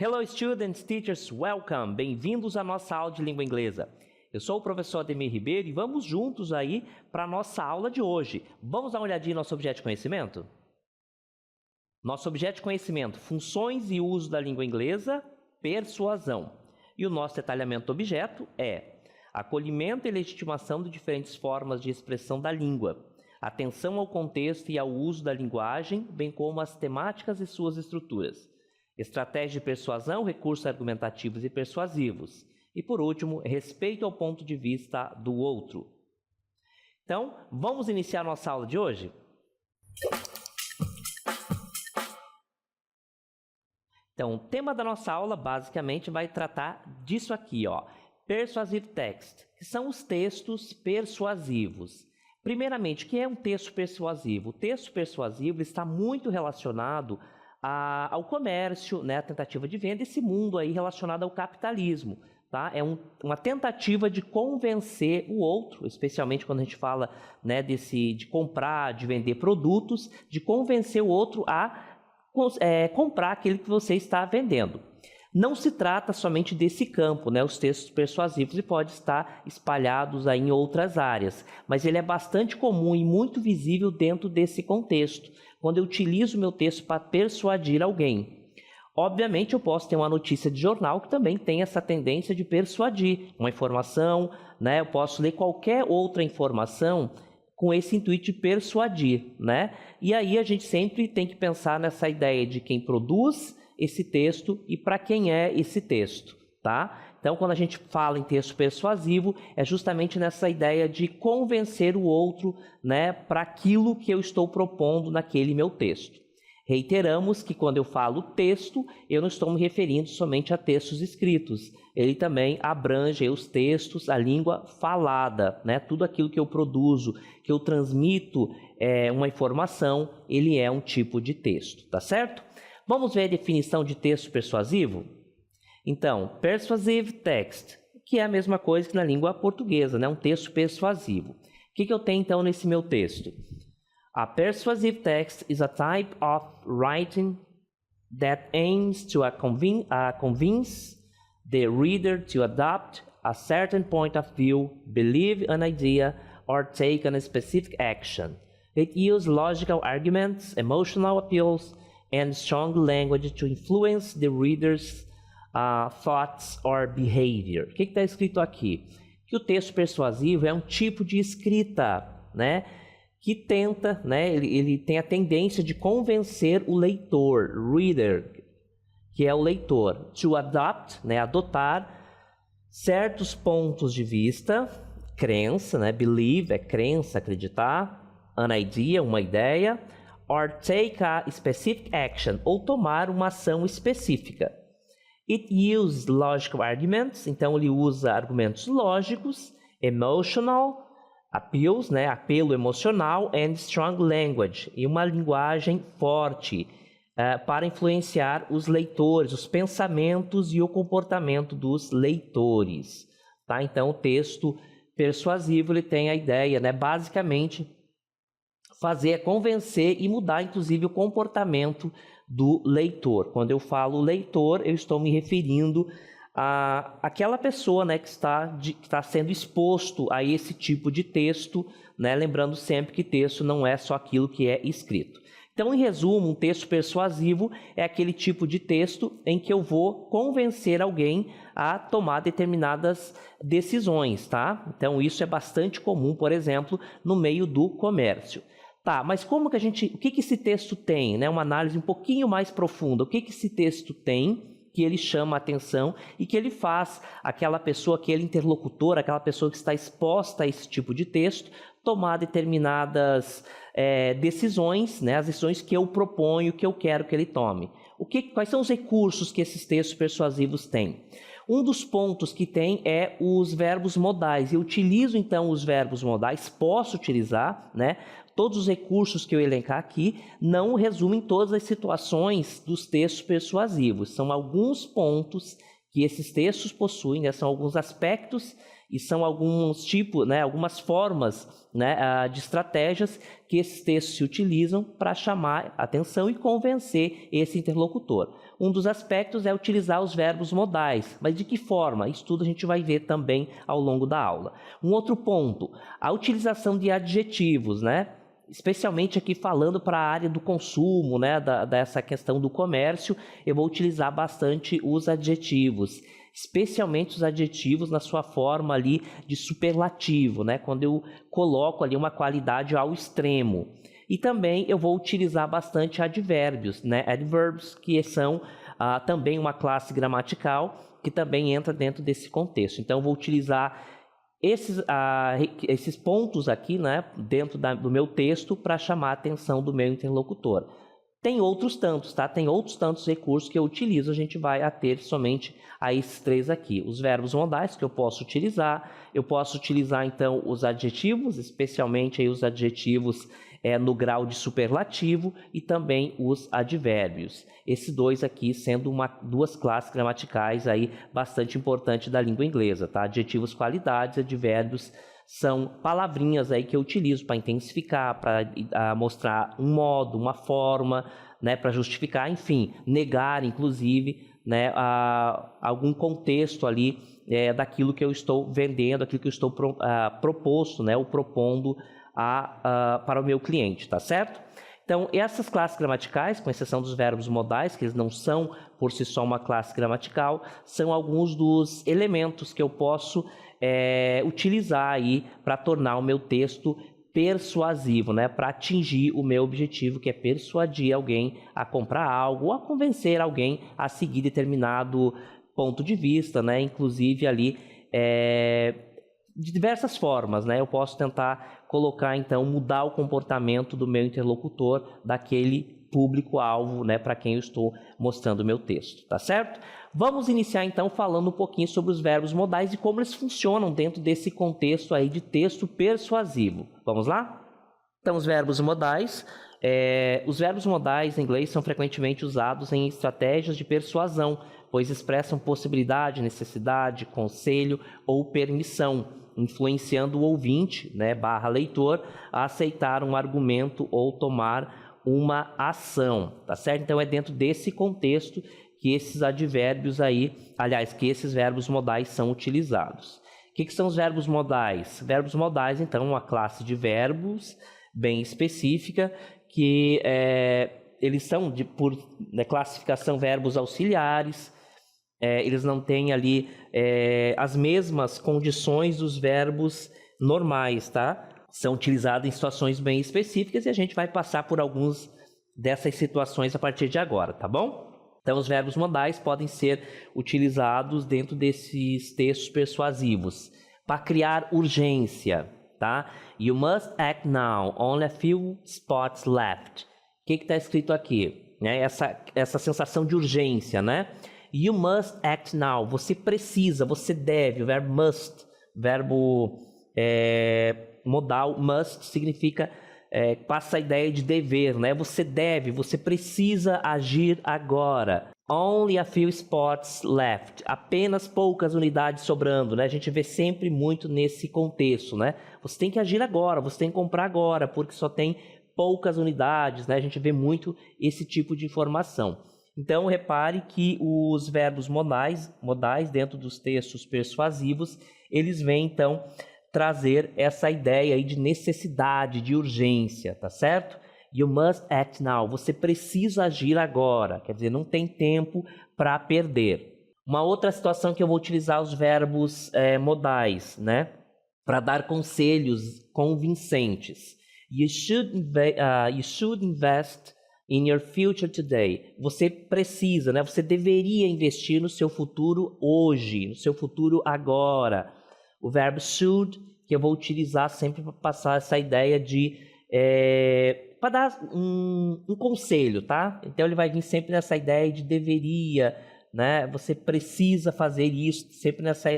Hello students, teachers, welcome! Bem-vindos à nossa aula de língua inglesa. Eu sou o professor Ademir Ribeiro e vamos juntos aí para a nossa aula de hoje. Vamos dar uma olhadinha no nosso objeto de conhecimento? Nosso objeto de conhecimento, funções e uso da língua inglesa, persuasão. E o nosso detalhamento do objeto é acolhimento e legitimação de diferentes formas de expressão da língua, atenção ao contexto e ao uso da linguagem, bem como as temáticas e suas estruturas. Estratégia de persuasão, recursos argumentativos e persuasivos. E, por último, respeito ao ponto de vista do outro. Então, vamos iniciar nossa aula de hoje? Então, o tema da nossa aula, basicamente, vai tratar disso aqui, ó. Persuasive text, que são os textos persuasivos. Primeiramente, o que é um texto persuasivo? O texto persuasivo está muito relacionado ao comércio, né, a tentativa de venda, esse mundo aí relacionado ao capitalismo, tá? É uma tentativa de convencer o outro, especialmente quando a gente fala, né, de comprar, de vender produtos, de convencer o outro a comprar aquilo que você está vendendo. Não se trata somente desse campo, né, os textos persuasivos, e pode estar espalhados aí em outras áreas, mas ele é bastante comum e muito visível dentro desse contexto, quando eu utilizo o meu texto para persuadir alguém. Obviamente, eu posso ter uma notícia de jornal que também tem essa tendência de persuadir, uma informação, né, eu posso ler qualquer outra informação com esse intuito de persuadir, né? E aí a gente sempre tem que pensar nessa ideia de quem produz esse texto e para quem é esse texto, tá? Então, quando a gente fala em texto persuasivo, é justamente nessa ideia de convencer o outro, né, para aquilo que eu estou propondo naquele meu texto. Reiteramos que quando eu falo texto, eu não estou me referindo somente a textos escritos. Ele também abrange os textos, a língua falada, né? Tudo aquilo que eu produzo, que eu transmito uma informação, ele é um tipo de texto, tá certo? Vamos ver a definição de texto persuasivo? Então, persuasive text, que é a mesma coisa que na língua portuguesa, né? Um texto persuasivo. O que eu tenho então nesse meu texto? A persuasive text is a type of writing that aims to convince the reader to adopt a certain point of view, believe an idea, or take a specific action. It uses logical arguments, emotional appeals, and strong language to influence the reader's thoughts or behavior. O que está escrito aqui? Que o texto persuasivo é um tipo de escrita, né, que tenta, né, ele tem a tendência de convencer o leitor, reader, que é o leitor, to adopt, né, adotar certos pontos de vista, crença, né, believe é crença, acreditar, an idea, uma ideia, or take a specific action, ou tomar uma ação específica. It uses logical arguments, então ele usa argumentos lógicos, emotional appeals, né, apelo emocional, and strong language, e uma linguagem forte para influenciar os leitores, os pensamentos e o comportamento dos leitores. Tá? Então, o texto persuasivo ele tem a ideia, né, basicamente, convencer e mudar, inclusive, o comportamento do leitor. Quando eu falo leitor, eu estou me referindo àquela pessoa, né, que está sendo exposto a esse tipo de texto, né, lembrando sempre que texto não é só aquilo que é escrito. Então, em resumo, um texto persuasivo é aquele tipo de texto em que eu vou convencer alguém a tomar determinadas decisões, tá? Então, isso é bastante comum, por exemplo, no meio do comércio. Tá, mas o que esse texto tem, né? Uma análise um pouquinho mais profunda. O que esse texto tem que ele chama a atenção e que ele faz aquela pessoa, aquele interlocutor, aquela pessoa que está exposta a esse tipo de texto, tomar determinadas decisões, né? As decisões que eu proponho, que eu quero que ele tome. Quais são os recursos que esses textos persuasivos têm? Um dos pontos que tem é os verbos modais. Eu utilizo, então, os verbos modais, posso utilizar, né? Todos os recursos que eu elencar aqui não resumem todas as situações dos textos persuasivos. São alguns pontos que esses textos possuem, né, são alguns aspectos e são alguns tipos, né, algumas formas, né, de estratégias que esses textos se utilizam para chamar atenção e convencer esse interlocutor. Um dos aspectos é utilizar os verbos modais, mas de que forma? Isso tudo a gente vai ver também ao longo da aula. Um outro ponto, a utilização de adjetivos, né? Especialmente aqui falando para a área do consumo, né, dessa questão do comércio, eu vou utilizar bastante os adjetivos, especialmente os adjetivos na sua forma ali de superlativo, né, quando eu coloco ali uma qualidade ao extremo. E também eu vou utilizar bastante advérbios, né, adverbs, que são também uma classe gramatical que também entra dentro desse contexto. Então eu vou utilizar esses pontos aqui, né, dentro do meu texto para chamar a atenção do meu interlocutor. Tem outros tantos, tá? Tem outros tantos recursos que eu utilizo, a gente vai ater somente a esses 3 aqui. Os verbos modais que eu posso utilizar então os adjetivos, especialmente aí os adjetivos no grau de superlativo e também os advérbios. Esses 2 aqui sendo 2 classes gramaticais aí bastante importantes da língua inglesa, tá? Adjetivos, qualidades, advérbios são palavrinhas aí que eu utilizo para intensificar, para mostrar um modo, uma forma, né, para justificar, enfim, negar, inclusive, né, algum contexto ali daquilo que eu estou vendendo, aquilo que eu estou proposto, né, ou propondo para o meu cliente, tá certo? Então, essas classes gramaticais, com exceção dos verbos modais, que eles não são por si só uma classe gramatical, são alguns dos elementos que eu posso utilizar aí para tornar o meu texto persuasivo, né? Para atingir o meu objetivo, que é persuadir alguém a comprar algo ou a convencer alguém a seguir determinado ponto de vista, né? Inclusive ali de diversas formas, né? Eu posso tentar colocar, então, mudar o comportamento do meu interlocutor, daquele público-alvo, né, para quem eu estou mostrando o meu texto, tá certo? Vamos iniciar, então, falando um pouquinho sobre os verbos modais e como eles funcionam dentro desse contexto aí de texto persuasivo. Vamos lá? Então, os verbos modais em inglês são frequentemente usados em estratégias de persuasão, pois expressam possibilidade, necessidade, conselho ou permissão, influenciando o ouvinte, né, / leitor, a aceitar um argumento ou tomar uma ação, tá certo? Então é dentro desse contexto que esses advérbios aí, aliás, que esses verbos modais são utilizados. O que são os verbos modais? Verbos modais, então, uma classe de verbos bem específica que eles são, por classificação, verbos auxiliares. Eles não têm ali as mesmas condições dos verbos normais, tá? São utilizados em situações bem específicas e a gente vai passar por algumas dessas situações a partir de agora, tá bom? Então, os verbos modais podem ser utilizados dentro desses textos persuasivos para criar urgência, tá? You must act now, only a few spots left. O que está escrito aqui? Essa sensação de urgência, né? You must act now. Você precisa, você deve. O verbo must, verbo modal, must significa, passa a ideia de dever, né? Você deve, você precisa agir agora. Only a few spots left. Apenas poucas unidades sobrando, né? A gente vê sempre muito nesse contexto, né? Você tem que agir agora, você tem que comprar agora, porque só tem poucas unidades, né? A gente vê muito esse tipo de informação. Então, repare que os verbos modais dentro dos textos persuasivos, eles vêm, então, trazer essa ideia aí de necessidade, de urgência, tá certo? You must act now. Você precisa agir agora. Quer dizer, não tem tempo para perder. Uma outra situação que eu vou utilizar os verbos modais, né? Para dar conselhos convincentes. You should invest in your future today. Você precisa, né? Você deveria investir no seu futuro hoje, no seu futuro agora. O verbo should, que eu vou utilizar sempre para passar essa ideia de para dar um conselho, tá? Então ele vai vir sempre nessa ideia de deveria, né? Você precisa fazer isso, sempre nessa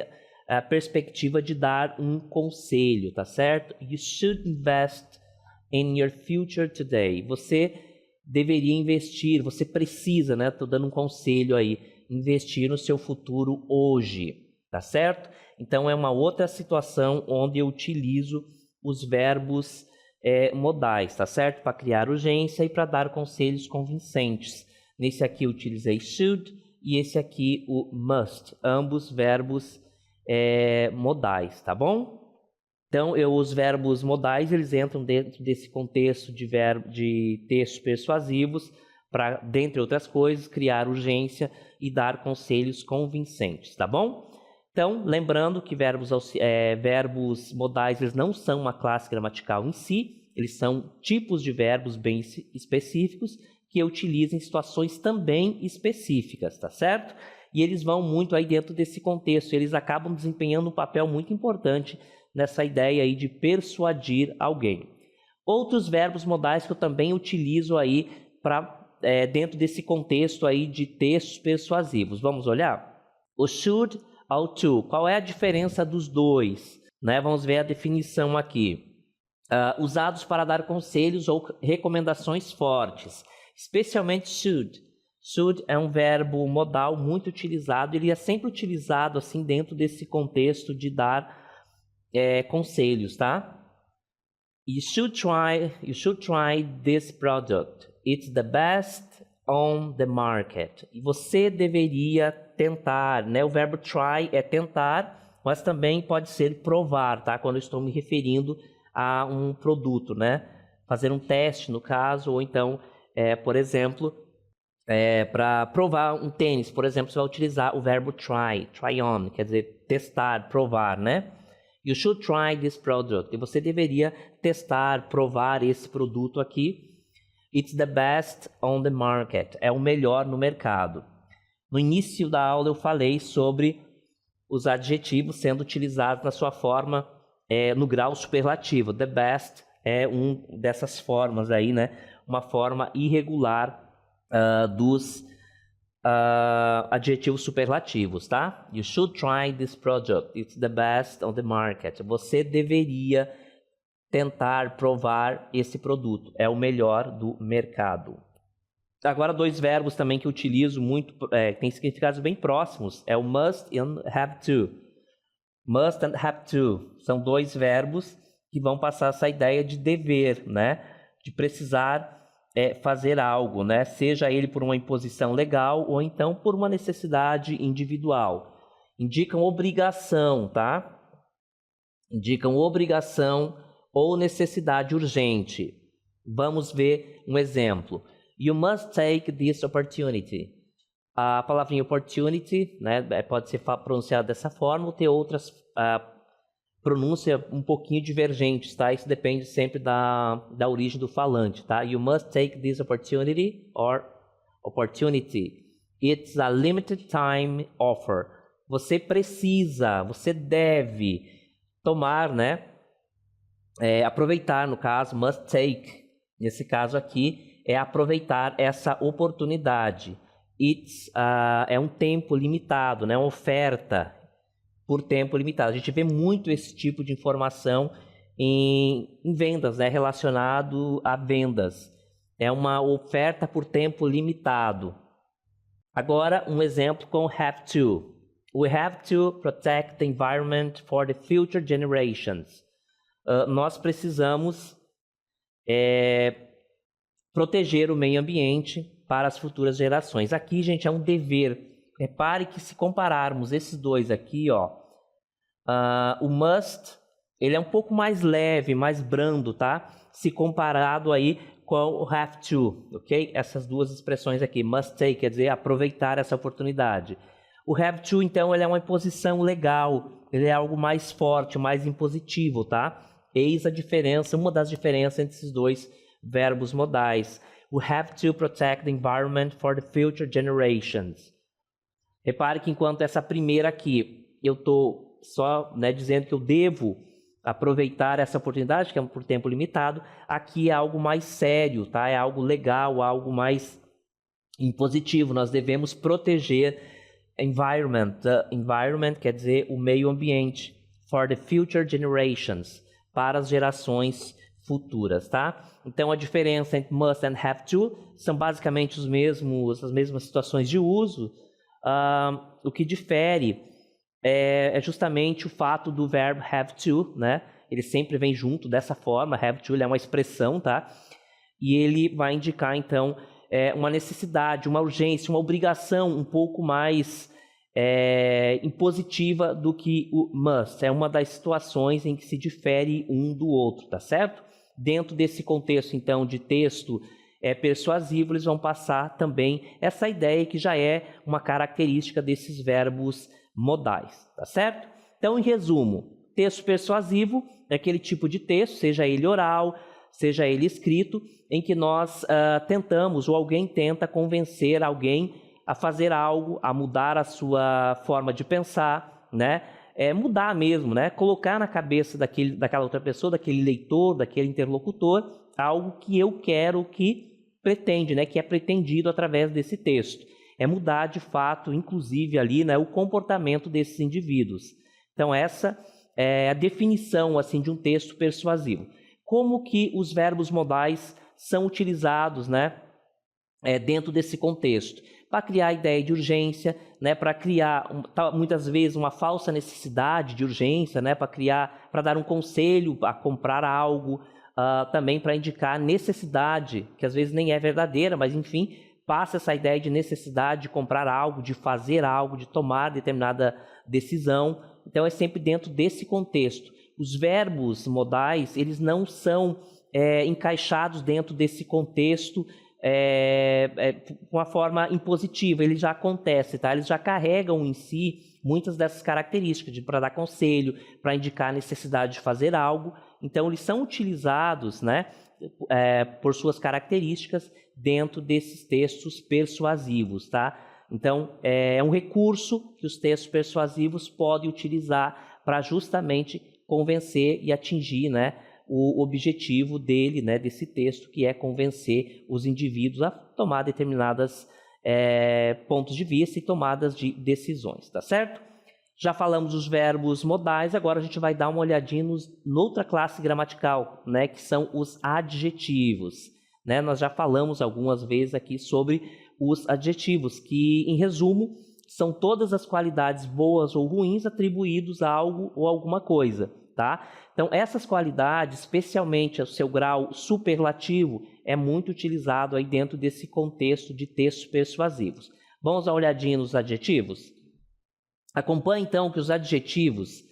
perspectiva de dar um conselho, tá certo? You should invest in your future today. Você deveria investir, você precisa, né? Estou dando um conselho aí. investir no seu futuro hoje, tá certo? Então é uma outra situação onde eu utilizo os verbos modais, tá certo? Para criar urgência e para dar conselhos convincentes. Nesse aqui eu utilizei should e esse aqui o must, ambos verbos modais, tá bom? Então, os verbos modais, eles entram dentro desse contexto de textos persuasivos para, dentre outras coisas, criar urgência e dar conselhos convincentes, tá bom? Então, lembrando que verbos modais, eles não são uma classe gramatical em si, eles são tipos de verbos bem específicos que eu utilizo em situações também específicas, tá certo? E eles vão muito aí dentro desse contexto, eles acabam desempenhando um papel muito importante nessa ideia aí de persuadir alguém. Outros verbos modais que eu também utilizo aí dentro desse contexto aí de textos persuasivos. Vamos olhar? O should ao to. Qual é a diferença dos dois? Né? Vamos ver a definição aqui. Usados para dar conselhos ou recomendações fortes, especialmente should. Should é um verbo modal muito utilizado, ele é sempre utilizado assim dentro desse contexto de dar conselhos, tá? You should try this product. It's the best on the market. E você deveria tentar, né? O verbo try é tentar, mas também pode ser provar, tá? Quando eu estou me referindo a um produto, né? Fazer um teste, no caso, ou então, por exemplo, para provar um tênis, por exemplo, você vai utilizar o verbo try on, quer dizer, testar, provar, né? You should try this product. E você deveria testar, provar esse produto aqui. It's the best on the market. É o melhor no mercado. No início da aula eu falei sobre os adjetivos sendo utilizados na sua forma no grau superlativo. The best é dessas formas aí, né? Uma forma irregular dos adjetivos superlativos, tá? You should try this product. It's the best on the market. Você deveria tentar provar esse produto. É o melhor do mercado. Agora, dois verbos também que eu utilizo muito, tem significados bem próximos. É o must e have to. Must and have to. São dois verbos que vão passar essa ideia de dever, né? De precisar fazer algo, né? Seja ele por uma imposição legal ou então por uma necessidade individual. Indicam obrigação, tá? Indicam obrigação ou necessidade urgente. Vamos ver um exemplo. You must take this opportunity. A palavrinha opportunity, né, pode ser pronunciada dessa forma ou ter outras pronúncia um pouquinho divergentes, tá? Isso depende sempre da origem do falante, tá? You must take this opportunity or opportunity. It's a limited time offer. Você precisa, você deve tomar, né? Aproveitar, no caso, must take. Nesse caso aqui, é aproveitar essa oportunidade. It's é um tempo limitado, né? Uma oferta por tempo limitado. A gente vê muito esse tipo de informação em vendas, né? Relacionado a vendas. É uma oferta por tempo limitado. Agora, um exemplo com have to. We have to protect the environment for the future generations. Nós precisamos proteger o meio ambiente para as futuras gerações. Aqui, gente, é um dever. Repare que se compararmos esses dois aqui, ó, o must, ele é um pouco mais leve, mais brando, tá? Se comparado aí com o have to, ok? Essas duas expressões aqui, must take, quer dizer, aproveitar essa oportunidade. O have to, então, ele é uma imposição legal, ele é algo mais forte, mais impositivo, tá? Eis a diferença, uma das diferenças entre esses dois verbos modais. We have to protect the environment for the future generations. Repare que enquanto essa primeira aqui, eu estou só, né, dizendo que eu devo aproveitar essa oportunidade, que é por tempo limitado, aqui é algo mais sério, tá? É algo legal, algo mais impositivo. Nós devemos proteger environment. Environment quer dizer o meio ambiente. For the future generations. Para as gerações futuras, tá? Então, a diferença entre must and have to são basicamente as mesmas situações de uso. o que difere é justamente o fato do verbo have to, né? Ele sempre vem junto dessa forma, have to, ele é uma expressão, tá? E ele vai indicar, então, uma necessidade, uma urgência, uma obrigação um pouco mais impositiva do que o must. É uma das situações em que se difere um do outro, tá certo? Dentro desse contexto, então, de texto persuasivo, eles vão passar também essa ideia que já é uma característica desses verbos modais, tá certo? Então, em resumo, texto persuasivo é aquele tipo de texto, seja ele oral, seja ele escrito, em que nós tentamos, ou alguém tenta convencer alguém a fazer algo, a mudar a sua forma de pensar, né? Mudar mesmo, né? Colocar na cabeça daquela outra pessoa, daquele leitor, daquele interlocutor, algo que eu quero que pretende, né? Que é pretendido através desse texto. É mudar de fato, inclusive ali, né, o comportamento desses indivíduos. Então essa é a definição assim de um texto persuasivo. Como que os verbos modais são utilizados, né, dentro desse contexto? Para criar a ideia de urgência, né, para criar muitas vezes uma falsa necessidade de urgência, né, para dar um conselho a comprar algo, também para indicar necessidade, que às vezes nem é verdadeira, mas enfim, passa essa ideia de necessidade de comprar algo, de fazer algo, de tomar determinada decisão. Então é sempre dentro desse contexto. Os verbos modais, eles não são encaixados dentro desse contexto com uma forma impositiva, ele já acontece, tá? Eles já carregam em si muitas dessas características para dar conselho, para indicar a necessidade de fazer algo. Então eles são utilizados, né, por suas características dentro desses textos persuasivos, tá? Então é um recurso que os textos persuasivos podem utilizar para justamente convencer e atingir, né, o objetivo dele, né, desse texto, que é convencer os indivíduos a tomar determinadas pontos de vista e tomadas de decisões, tá certo? Já falamos dos verbos modais, agora a gente vai dar uma olhadinha noutra classe gramatical, né, que são os adjetivos, né? Nós já falamos algumas vezes aqui sobre os adjetivos, que, em resumo, são todas as qualidades boas ou ruins atribuídos a algo ou alguma coisa, tá? Então, essas qualidades, especialmente o seu grau superlativo, é muito utilizado aí dentro desse contexto de textos persuasivos. Vamos dar uma olhadinha nos adjetivos? Acompanhe, então, que os adjetivos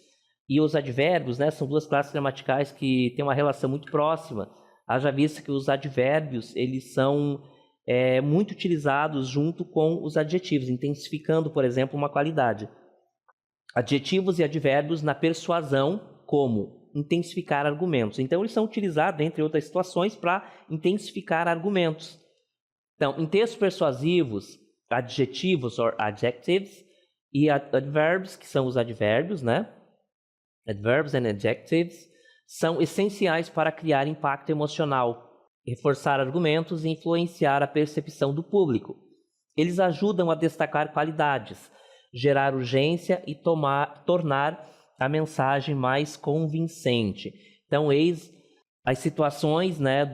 e os advérbios, né, são duas classes gramaticais que têm uma relação muito próxima. Haja vista que os advérbios, eles são muito utilizados junto com os adjetivos, intensificando, por exemplo, uma qualidade. Adjetivos e advérbios na persuasão, como intensificar argumentos. Então, eles são utilizados, entre outras situações, para intensificar argumentos. Então, em textos persuasivos, adjetivos, or adjectives, e adverbs, que são os advérbios, né? Adverbs and adjectives, são essenciais para criar impacto emocional, reforçar argumentos e influenciar a percepção do público. Eles ajudam a destacar qualidades, gerar urgência e tornar a mensagem mais convincente. Então, eis as situações, né,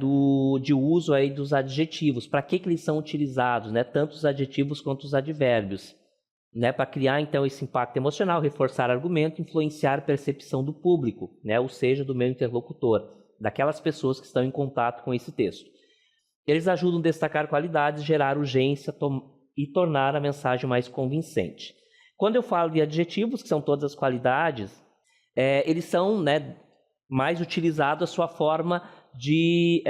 de uso aí dos adjetivos. Para que eles são utilizados, né, tanto os adjetivos quanto os advérbios? Né, para criar, então, esse impacto emocional, reforçar argumento, influenciar a percepção do público, né, ou seja, do meu interlocutor, daquelas pessoas que estão em contato com esse texto. Eles ajudam a destacar qualidades, gerar urgência e tornar a mensagem mais convincente. Quando eu falo de adjetivos, que são todas as qualidades, eles são, né, mais utilizados a sua forma de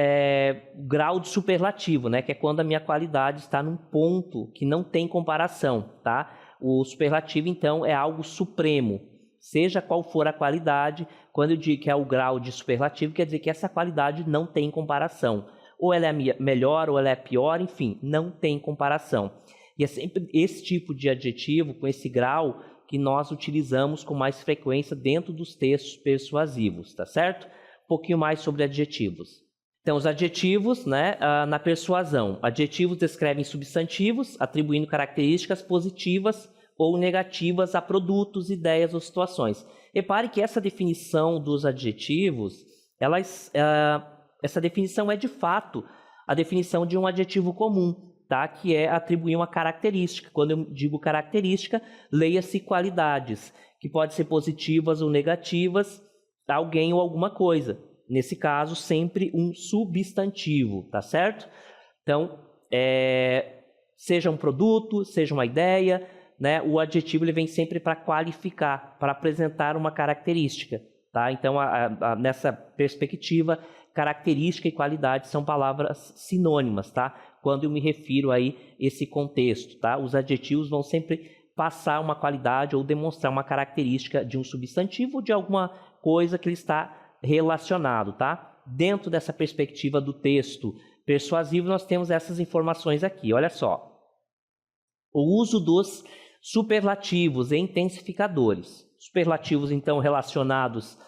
grau de superlativo, né, que é quando a minha qualidade está num ponto que não tem comparação, tá? O superlativo, então, é algo supremo. Seja qual for a qualidade, quando eu digo que é o grau de superlativo, quer dizer que essa qualidade não tem comparação. Ou ela é melhor, ou ela é pior, enfim, não tem comparação. E é sempre esse tipo de adjetivo, com esse grau, que nós utilizamos com mais frequência dentro dos textos persuasivos, tá certo? Um pouquinho mais sobre adjetivos. Então, os adjetivos, né, na persuasão. Adjetivos descrevem substantivos, atribuindo características positivas ou negativas a produtos, ideias ou situações. Repare que essa definição dos adjetivos, essa definição é de fato a definição de um adjetivo comum, tá? Que é atribuir uma característica. Quando eu digo característica, leia-se qualidades, que podem ser positivas ou negativas a alguém ou alguma coisa. Nesse caso, sempre um substantivo, tá certo? Então, seja um produto, seja uma ideia, né? O adjetivo ele vem sempre para qualificar, para apresentar uma característica, tá? Então, nessa perspectiva, característica e qualidade são palavras sinônimas, tá? Quando eu me refiro aí esse contexto, tá? Os adjetivos vão sempre passar uma qualidade ou demonstrar uma característica de um substantivo ou de alguma coisa que ele está relacionado, tá? Dentro dessa perspectiva do texto persuasivo, nós temos essas informações aqui, olha só. O uso dos superlativos e intensificadores. Superlativos, então, relacionados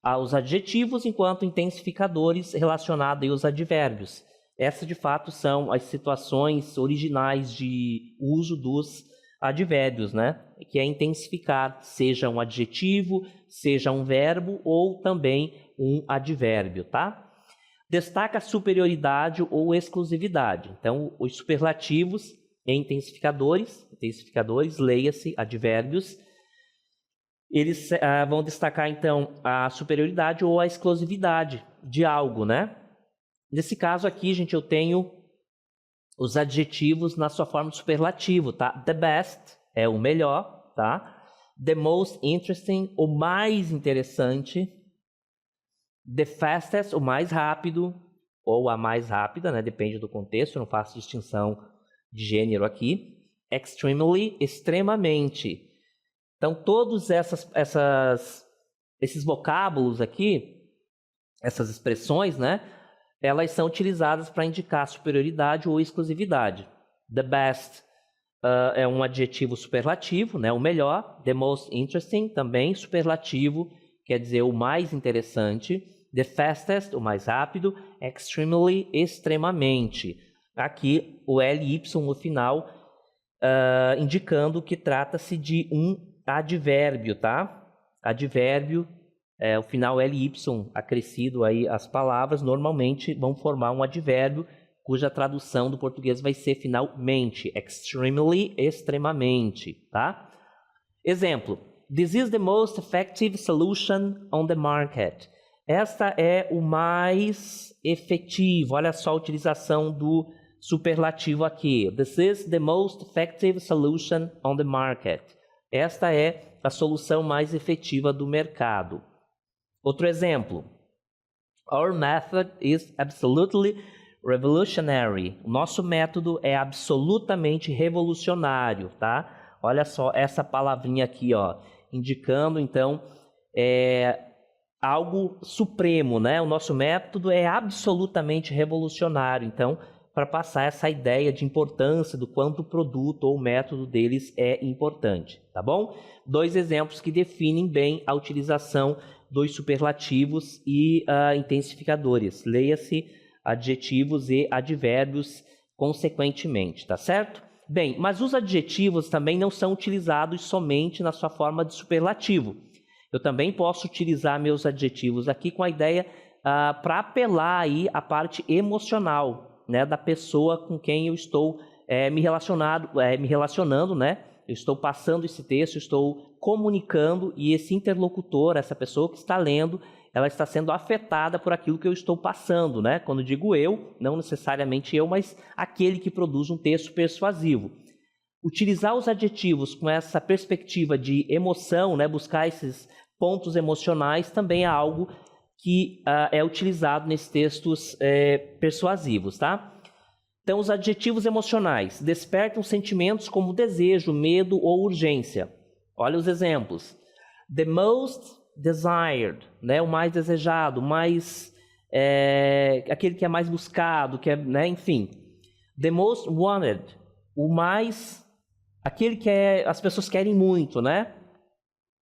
aos adjetivos, enquanto intensificadores relacionados aos advérbios. Essas, de fato, são as situações originais de uso dos advérbios, né? Que é intensificar, seja um adjetivo, seja um verbo ou também um advérbio, tá? Destaca a superioridade ou exclusividade. Então, os superlativos e intensificadores, leia-se advérbios, eles vão destacar, então, a superioridade ou a exclusividade de algo, né? Nesse caso aqui, gente, eu tenho os adjetivos na sua forma de superlativo, tá? The best é o melhor, tá? The most interesting, o mais interessante. The fastest, o mais rápido, ou a mais rápida, né? Depende do contexto, eu não faço distinção de gênero aqui. Extremely, extremamente. Então, todos esses vocábulos aqui, essas expressões, né? Elas são utilizadas para indicar superioridade ou exclusividade. The best é um adjetivo superlativo, né? O melhor. The most interesting, também superlativo, quer dizer o mais interessante. The fastest, o mais rápido. Extremely, extremamente. Aqui o LY no final, indicando que trata-se de um advérbio, tá? Advérbio, o final LY acrescido aí as palavras, normalmente vão formar um advérbio, cuja tradução do português vai ser finalmente, extremely, extremamente, tá? Exemplo, this is the most effective solution on the market. Esta é o mais efetivo, olha só a utilização do superlativo aqui. This is the most effective solution on the market. Esta é a solução mais efetiva do mercado. Outro exemplo. Our method is absolutely revolutionary. O nosso método é absolutamente revolucionário, tá? Olha só essa palavrinha aqui, ó, indicando então algo supremo, né? O nosso método é absolutamente revolucionário. Então, para passar essa ideia de importância do quanto o produto ou o método deles é importante, tá bom? 2 exemplos que definem bem a utilização dos superlativos e intensificadores. Leia-se adjetivos e advérbios consequentemente, tá certo? Bem, mas os adjetivos também não são utilizados somente na sua forma de superlativo. Eu também posso utilizar meus adjetivos aqui com a ideia para apelar aí a parte emocional, né, da pessoa com quem eu estou me relacionando, né? Eu estou passando esse texto, estou comunicando e esse interlocutor, essa pessoa que está lendo, ela está sendo afetada por aquilo que eu estou passando, né? Quando digo eu, não necessariamente eu, mas aquele que produz um texto persuasivo. Utilizar os adjetivos com essa perspectiva de emoção, né? Buscar esses pontos emocionais também é algo que é utilizado nesses textos persuasivos, tá? Então, os adjetivos emocionais despertam sentimentos como desejo, medo ou urgência. Olha os exemplos. The most desired, né? O mais desejado, aquele que é mais buscado, que é, né? Enfim. The most wanted, aquele que as pessoas querem muito, né?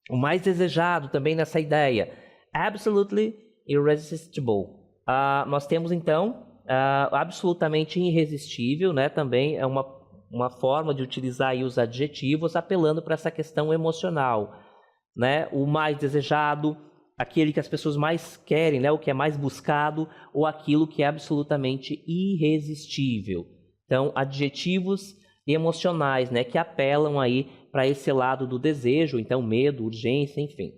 O mais desejado também nessa ideia. Absolutely irresistible. Nós temos então absolutamente irresistível, né? Também é uma forma de utilizar aí os adjetivos apelando para essa questão emocional, né? O mais desejado, aquele que as pessoas mais querem, né? O que é mais buscado, ou aquilo que é absolutamente irresistível. Então, adjetivos emocionais, né, que apelam aí para esse lado do desejo, então medo, urgência, enfim.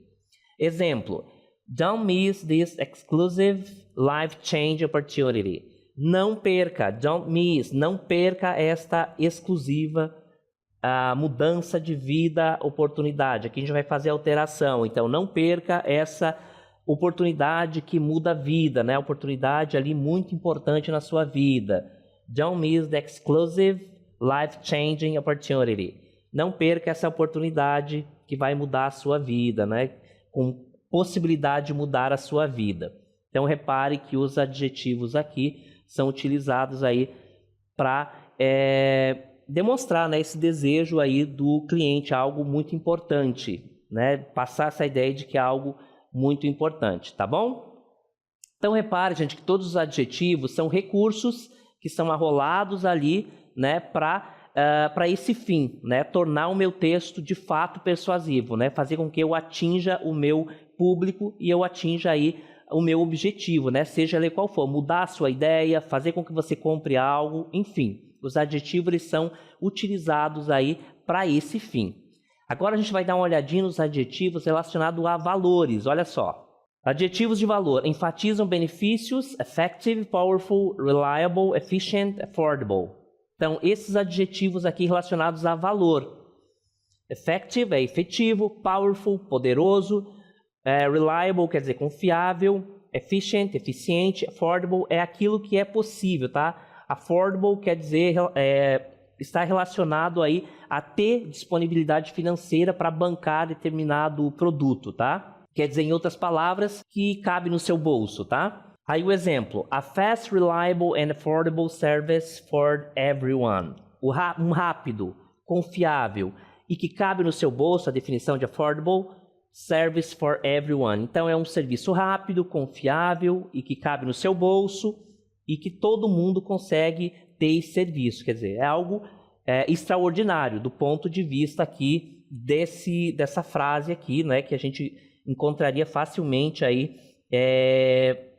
Exemplo: don't miss this exclusive life-changing opportunity. Não perca, don't miss, não perca esta exclusiva mudança de vida, oportunidade. Aqui a gente vai fazer alteração, então não perca essa oportunidade que muda a vida, né? Oportunidade ali muito importante na sua vida. Don't miss the exclusive life-changing opportunity. Não perca essa oportunidade que vai mudar a sua vida, né? Com possibilidade de mudar a sua vida. Então repare que os adjetivos aqui são utilizados aí para demonstrar, né, esse desejo aí do cliente, algo muito importante, né? Passar essa ideia de que é algo muito importante, tá bom? Então repare, gente, que todos os adjetivos são recursos que são arrolados ali, né, para esse fim, né, tornar o meu texto de fato persuasivo, né, fazer com que eu atinja o meu público e eu atinja aí o meu objetivo, né, seja ele qual for, mudar a sua ideia, fazer com que você compre algo, enfim. Os adjetivos eles são utilizados aí para esse fim. Agora a gente vai dar uma olhadinha nos adjetivos relacionados a valores, olha só. Adjetivos de valor enfatizam benefícios: effective, powerful, reliable, efficient, affordable. Então, esses adjetivos aqui relacionados a valor. Effective é efetivo, powerful, poderoso, reliable quer dizer confiável, efficient, eficiente, affordable é aquilo que é possível, tá? Affordable quer dizer está relacionado aí a ter disponibilidade financeira para bancar determinado produto, tá? Quer dizer, em outras palavras, que cabe no seu bolso, tá? Aí o exemplo: a fast, reliable and affordable service for everyone. Um rápido, confiável e que cabe no seu bolso, a definição de affordable, service for everyone. Então é um serviço rápido, confiável e que cabe no seu bolso e que todo mundo consegue ter esse serviço. Quer dizer, é algo extraordinário do ponto de vista aqui dessa frase aqui, né, que a gente encontraria facilmente aí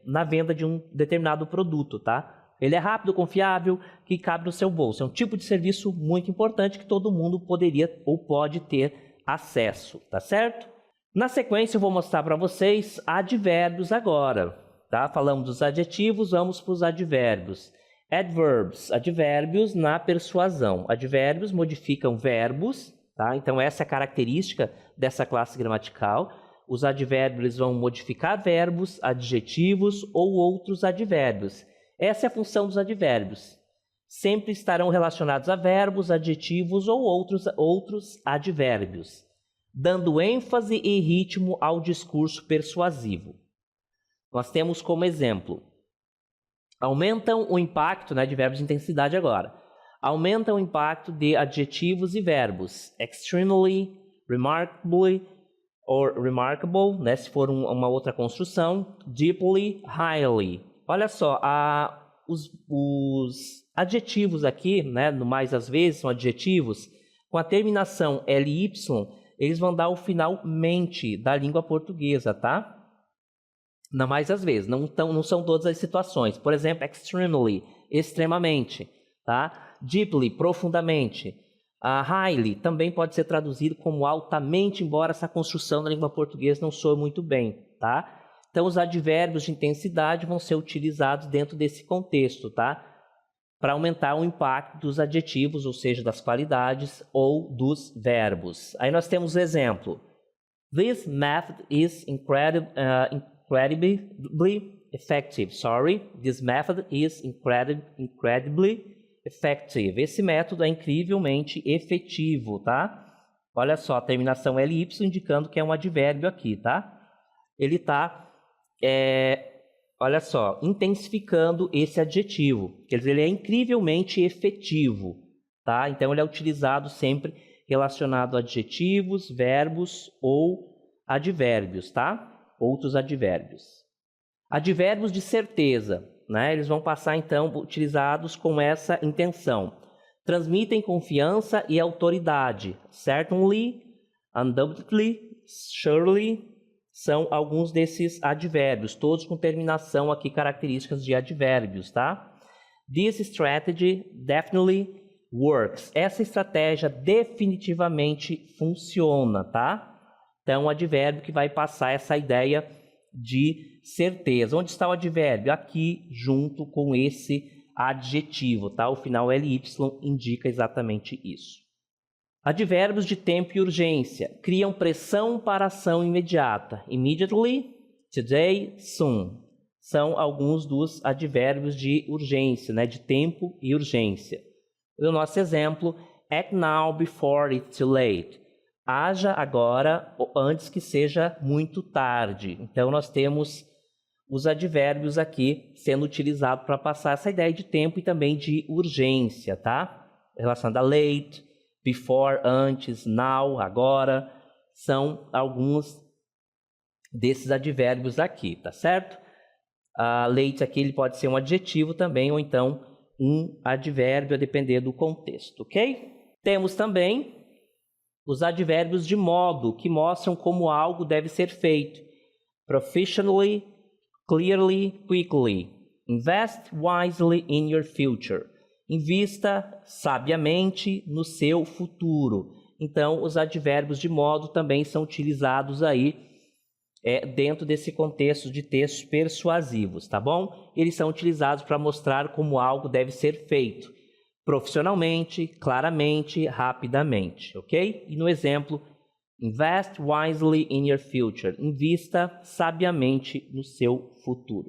na venda de um determinado produto, tá? Ele é rápido, confiável, que cabe no seu bolso. É um tipo de serviço muito importante que todo mundo poderia ou pode ter acesso, tá certo? Na sequência eu vou mostrar para vocês advérbios agora, tá? Falamos dos adjetivos, vamos para os advérbios. Adverbs, advérbios na persuasão. Advérbios modificam verbos, tá? Então essa é a característica dessa classe gramatical. Os advérbios vão modificar verbos, adjetivos ou outros advérbios. Essa é a função dos advérbios. Sempre estarão relacionados a verbos, adjetivos ou outros advérbios, dando ênfase e ritmo ao discurso persuasivo. Nós temos como exemplo: aumentam o impacto, né, de verbos de intensidade agora. Aumentam o impacto de adjetivos e verbos. Extremely, remarkably, or remarkable, né, se for uma outra construção. Deeply, highly. Olha só, os adjetivos aqui, né, no mais às vezes, são adjetivos com a terminação ly, eles vão dar o final mente da língua portuguesa, tá? Na mais às vezes, não são todas as situações. Por exemplo, extremely, extremamente, tá? Deeply, profundamente. Highly também pode ser traduzido como altamente, embora essa construção da língua portuguesa não soe muito bem, tá? Então, os advérbios de intensidade vão ser utilizados dentro desse contexto, tá? Para aumentar o impacto dos adjetivos, ou seja, das qualidades ou dos verbos. Aí nós temos o exemplo: this method is incredibly effective. This method is incredibly effective. Esse método é incrivelmente efetivo, tá? Olha só, a terminação ly indicando que é um advérbio aqui, tá? Ele está, olha só, intensificando esse adjetivo. Quer dizer, ele é incrivelmente efetivo, tá? Então, ele é utilizado sempre relacionado a adjetivos, verbos ou advérbios, tá? Outros advérbios. Advérbios de certeza, né? Eles vão passar, então, utilizados com essa intenção. Transmitem confiança e autoridade. Certainly, undoubtedly, surely, são alguns desses advérbios, todos com terminação aqui, características de advérbios, tá? This strategy definitely works. Essa estratégia definitivamente funciona, tá? Então, o advérbio que vai passar essa ideia de certeza. Onde está o advérbio? Aqui, junto com esse adjetivo, tá? O final ly indica exatamente isso. Advérbios de tempo e urgência criam pressão para ação imediata. Immediately, today, soon. São alguns dos advérbios de urgência, né? De tempo e urgência. No nosso exemplo, act now before it's too late. Haja agora antes que seja muito tarde. Então, nós temos os advérbios aqui sendo utilizados para passar essa ideia de tempo e também de urgência, tá? Relacionado a late, before, antes, now, agora, são alguns desses advérbios aqui, tá certo? Late aqui ele pode ser um adjetivo também, ou então um advérbio, a depender do contexto, ok? Temos também os advérbios de modo, que mostram como algo deve ser feito. Professionally, clearly, quickly. Invest wisely in your future. Invista sabiamente no seu futuro. Então, os advérbios de modo também são utilizados aí dentro desse contexto de textos persuasivos, tá bom? Eles são utilizados para mostrar como algo deve ser feito. Profissionalmente, claramente, rapidamente, ok? E no exemplo, invest wisely in your future. Invista sabiamente no seu futuro.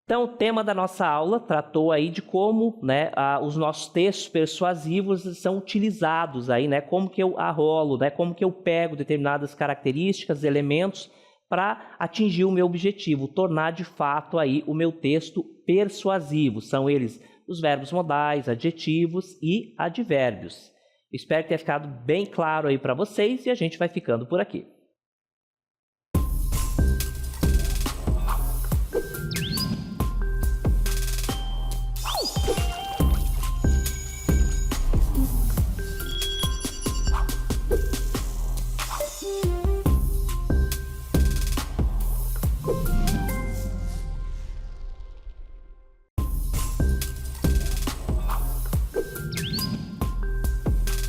Então, o tema da nossa aula tratou aí de como, né, os nossos textos persuasivos são utilizados aí, né? Como que eu arrolo, né? Como que eu pego determinadas características, elementos para atingir o meu objetivo, tornar de fato aí o meu texto persuasivo. São eles os verbos modais, adjetivos e advérbios. Espero que tenha ficado bem claro aí para vocês e a gente vai ficando por aqui.